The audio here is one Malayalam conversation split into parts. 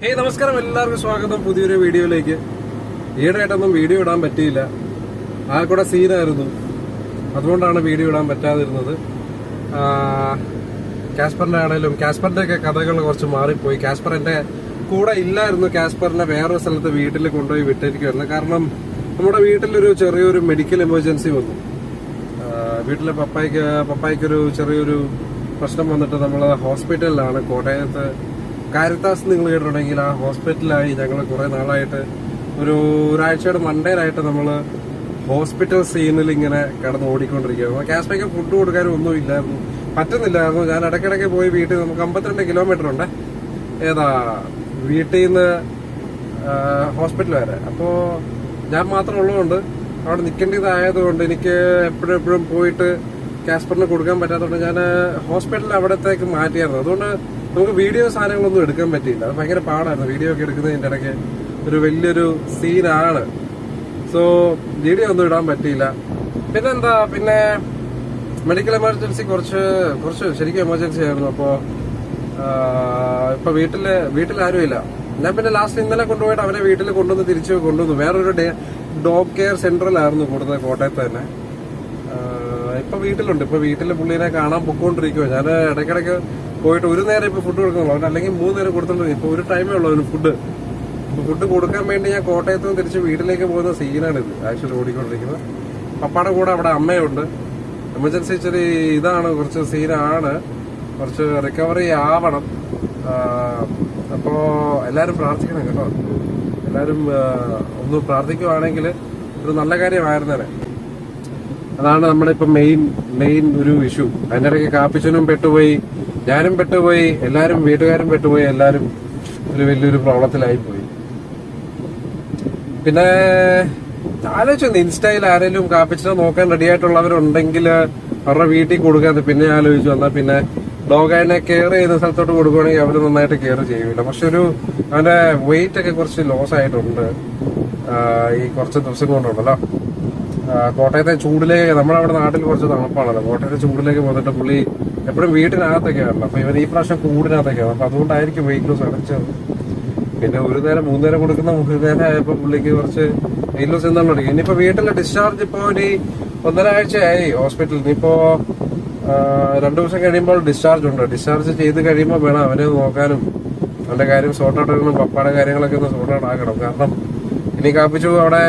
ഹേയ് നമസ്കാരം, എല്ലാവർക്കും സ്വാഗതം പുതിയൊരു വീഡിയോയിലേക്ക്. ഈയിടെയായിട്ടൊന്നും വീഡിയോ ഇടാൻ പറ്റിയില്ല. ആ കൂടെ സീനായിരുന്നു, അതുകൊണ്ടാണ് വീഡിയോ ഇടാൻ പറ്റാതിരുന്നത്. കാസ്പറിന്റെ ആണെങ്കിലും കാസ്പറിന്റെ ഒക്കെ കഥകൾ കുറച്ച് മാറിപ്പോയി. കാസ്പർ എന്റെ കൂടെ ഇല്ലായിരുന്നു. കാസ്പറിനെ വേറൊരു സ്ഥലത്ത് വീട്ടിൽ കൊണ്ടുപോയി വിട്ടിരിക്കുമായിരുന്നു. കാരണം നമ്മുടെ വീട്ടിലൊരു ചെറിയൊരു മെഡിക്കൽ എമർജൻസി വന്നു. വീട്ടിലെ പപ്പായ്ക്കൊരു ചെറിയൊരു പ്രശ്നം വന്നിട്ട് നമ്മൾ ഹോസ്പിറ്റലിലാണ്. കോട്ടയത്ത് കാരിത്താസ് നിങ്ങൾ കേട്ടിട്ടുണ്ടെങ്കിൽ ആ ഹോസ്പിറ്റലായി ഞങ്ങൾ കുറെ നാളായിട്ട് ഒരാഴ്ചയുടെ മണ്ടേലായിട്ട് നമ്മൾ ഹോസ്പിറ്റൽ സീനിൽ ഇങ്ങനെ കിടന്ന് ഓടിക്കൊണ്ടിരിക്കുകയായിരുന്നു. കാസ്പയ്ക്ക് ഫുഡ് കൊടുക്കാനും ഒന്നും ഇല്ലായിരുന്നു, പറ്റുന്നില്ലായിരുന്നു. ഞാൻ ഇടയ്ക്കിടയ്ക്ക് പോയി വീട്ടിൽ നമുക്ക് 52 കിലോമീറ്റർ ഉണ്ട് വീട്ടിൽ നിന്ന് ഹോസ്പിറ്റൽ വരെ. അപ്പോൾ ഞാൻ മാത്രം ഉള്ളതുകൊണ്ട് അവിടെ നിൽക്കേണ്ടതായതുകൊണ്ട് എനിക്ക് എപ്പോഴും പോയിട്ട് കാസ്പറിന് കൊടുക്കാൻ പറ്റാത്തതുകൊണ്ട് ഞാൻ ഹോസ്പിറ്റലിൽ അവിടത്തേക്ക് മാറ്റിയായിരുന്നു. അതുകൊണ്ട് നമുക്ക് വീഡിയോ സാധനങ്ങളൊന്നും എടുക്കാൻ പറ്റിയില്ല. അത് ഭയങ്കര പാടായിരുന്നു. വീഡിയോ ഒക്കെ എടുക്കുന്നതിന്റെ ഇടയ്ക്ക് ഒരു വലിയൊരു സീനാണ്. സോ വീഡിയോ ഒന്നും ഇടാൻ പറ്റിയില്ല. പിന്നെ മെഡിക്കൽ എമർജൻസി കുറച്ച് ശരിക്കും എമർജൻസി ആയിരുന്നു. അപ്പോ ഇപ്പൊ വീട്ടിൽ ആരുമില്ല. ഞാൻ പിന്നെ ലാസ്റ്റ് ഇന്നലെ കൊണ്ടുപോയിട്ട് അവരെ വീട്ടിൽ തിരിച്ചു കൊണ്ടുവന്നു. വേറൊരു ഡോഗ് കെയർ സെന്ററിലായിരുന്നു കൊടുത്തത്, കോട്ടയത്ത് തന്നെ. ഇപ്പൊ വീട്ടിലുണ്ട്. ഇപ്പൊ വീട്ടിൽ പുള്ളിനെ കാണാൻ പൊക്കോണ്ടിരിക്കുവോ. ഞാൻ ഇടയ്ക്കിടയ്ക്ക് പോയിട്ട് ഒരു നേരം ഇപ്പൊ ഫുഡ് കൊടുക്കുന്നുള്ളൂ. അവൻ അല്ലെങ്കിൽ 3 നേരം കൊടുത്തോണ്ടിരിക്കും. ഇപ്പൊ ഒരു ടൈമേ ഉള്ളൂ അവന് ഫുഡ് കൊടുക്കാൻ വേണ്ടി ഞാൻ കോട്ടയത്ത് നിന്ന് തിരിച്ച് വീട്ടിലേക്ക് പോകുന്ന സീനാണിത് ആക്ച്വലി ഓടിക്കൊണ്ടിരിക്കുന്നത്. പപ്പാടെ കൂടെ അവിടെ അമ്മയുണ്ട്. എമർജൻസി ഇച്ചിരി ഇതാണ്, കുറച്ച് സീനാണ്, കുറച്ച് റിക്കവറി ആവണം. അപ്പോ എല്ലാരും പ്രാർത്ഥിക്കണം കേട്ടോ. എല്ലാരും ഒന്ന് പ്രാർത്ഥിക്കുവാണെങ്കിൽ ഒരു നല്ല കാര്യമായിരുന്നേ. അതാണ് നമ്മുടെ ഇപ്പൊ മെയിൻ ഒരു ഇഷ്യൂ. അതിന്റെ ഇടയ്ക്ക് കാപ്പിച്ചനും പെട്ടുപോയി, ഞാനും പെട്ടുപോയി, വീട്ടുകാരും പെട്ടുപോയി. എല്ലാരും ഒരു വലിയൊരു പ്രോബ്ലത്തിലായി പോയി. പിന്നെ ആലോചിച്ചു, ഇൻസ്റ്റയിൽ ആരെങ്കിലും കാപ്പിച്ചനെ നോക്കാൻ റെഡി ആയിട്ടുള്ളവരുണ്ടെങ്കിൽ അവരുടെ വീട്ടിൽ കൊടുക്കാതെ. പിന്നെ ആലോചിച്ചു, എന്നാൽ പിന്നെ ഡോഗിനെ കെയർ ചെയ്യുന്ന സ്ഥലത്തോട്ട് കൊടുക്കുകയാണെങ്കിൽ അവർ നന്നായിട്ട് കെയർ ചെയ്യൂല. പക്ഷെ അവന്റെ വെയിറ്റ് ഒക്കെ കുറച്ച് ലോസ് ആയിട്ടുണ്ട് ഈ കുറച്ച് ദിവസം കൊണ്ടുണ്ടല്ലോ. കോട്ടയത്തെ ചൂടിലേക്ക്, നമ്മളവിടെ നാട്ടിൽ കുറച്ച് തണുപ്പാണല്ലോ, കോട്ടയത്തെ ചൂടിലേക്ക് വന്നിട്ട് പുള്ളി എപ്പോഴും വീട്ടിനകത്തൊക്കെയാണല്ലോ. അപ്പൊ ഇവർ ഈ പ്രാവശ്യം കൂടിനകത്തൊക്കെയാണ്. അപ്പൊ അതുകൊണ്ടായിരിക്കും വെയിറ്റ് ലോസ് അടച്ചത്. പിന്നെ 3 നേരം കൊടുക്കുന്ന 3 നേരം ആയപ്പോ പുള്ളിക്ക് കുറച്ച് വെയിറ്റ് ലോസ് എന്താണെന്ന് തുടങ്ങി. ഇനിയിപ്പോ വീട്ടിലെ ഡിസ്ചാർജ് ഇപ്പൊ ഒരു 1.5 ആഴ്ചയായി ഹോസ്പിറ്റലിൽ. ഇനിയിപ്പോ 2 ദിവസം കഴിയുമ്പോൾ ഡിസ്ചാർജ് ഉണ്ട്. ഡിസ്ചാർജ് ചെയ്ത് കഴിയുമ്പോൾ വേണം അവനെ നോക്കാനും അവന്റെ കാര്യം സോർട്ട് ഔട്ട് ആക്കണം. പപ്പാടെ കാര്യങ്ങളൊക്കെ ഒന്ന് സോർട്ട് ഔട്ട് ആക്കണം. കാരണം ഇനി കാപ്പിച്ചു അവിടെ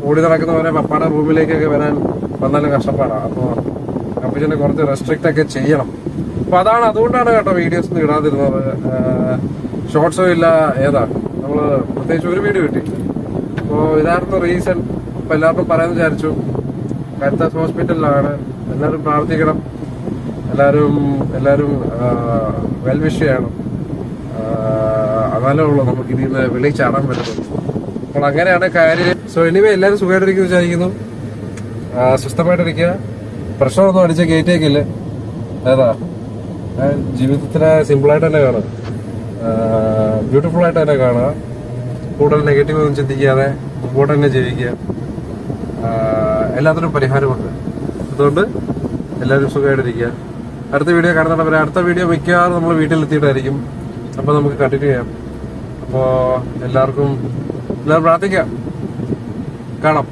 ഓടി നടക്കുന്നവരെ പപ്പാടെ റൂമിലേക്കൊക്കെ വന്നാലും കഷ്ടപ്പാടാണ്. അപ്പൊ കാപ്പിച്ചനെ കുറച്ച് റെസ്ട്രിക്റ്റ് ഒക്കെ ചെയ്യണം. അപ്പൊ അതുകൊണ്ടാണ് കേട്ടോ വീഡിയോസ് ഒന്നും ഇടാതിരുന്നത്. ഷോർട്സോ ഇല്ല, നമ്മള് പ്രത്യേകിച്ച് ഒരു വീഡിയോ കിട്ടി. അപ്പോ ഇതായിരുന്നു റീസൺ. അപ്പൊ എല്ലാവർക്കും പറയാൻ വിചാരിച്ചു. കാരിത്താസ് ഹോസ്പിറ്റലിലാണ്. എല്ലാവരും പ്രാർത്ഥിക്കണം, എല്ലാവരും വെൽവിഷ് ചെയ്യണം. അതല്ലേ ഉള്ളൂ നമുക്ക് ഇതിൽ നിന്ന് വെളിയിൽ ചാടാൻ പറ്റുന്നത്. അപ്പോൾ അങ്ങനെയാണ് കാര്യം. സോ എനിവേ എല്ലാവരും സുഖമായിട്ടിരിക്കുന്നു വിചാരിക്കുന്നു. സ്വസ്ഥമായിട്ടിരിക്കുക. പ്രഷറൊന്നും അടിച്ച കയറ്റേക്കില്ല. ജീവിതത്തിനെ സിമ്പിളായിട്ട് തന്നെ കാണുക, ബ്യൂട്ടിഫുൾ ആയിട്ട് തന്നെ കാണുക. കൂടുതൽ നെഗറ്റീവ് ഒന്നും ചിന്തിക്കാതെ മുമ്പോട്ട് തന്നെ ജീവിക്കുക. എല്ലാത്തിനും പരിഹാരമുണ്ട്. അതുകൊണ്ട് എല്ലാവരും സുഖമായിട്ടിരിക്കുക. അടുത്ത വീഡിയോ കാണുന്നവരെ അടുത്ത വീഡിയോ മിക്കവാറും നമ്മൾ വീട്ടിലെത്തിയിട്ടായിരിക്കും. അപ്പോൾ നമുക്ക് കണ്ടിന്യൂ ചെയ്യാം. അപ്പോൾ എല്ലാവരും പ്രാർത്ഥിക്കാം. കാണാം.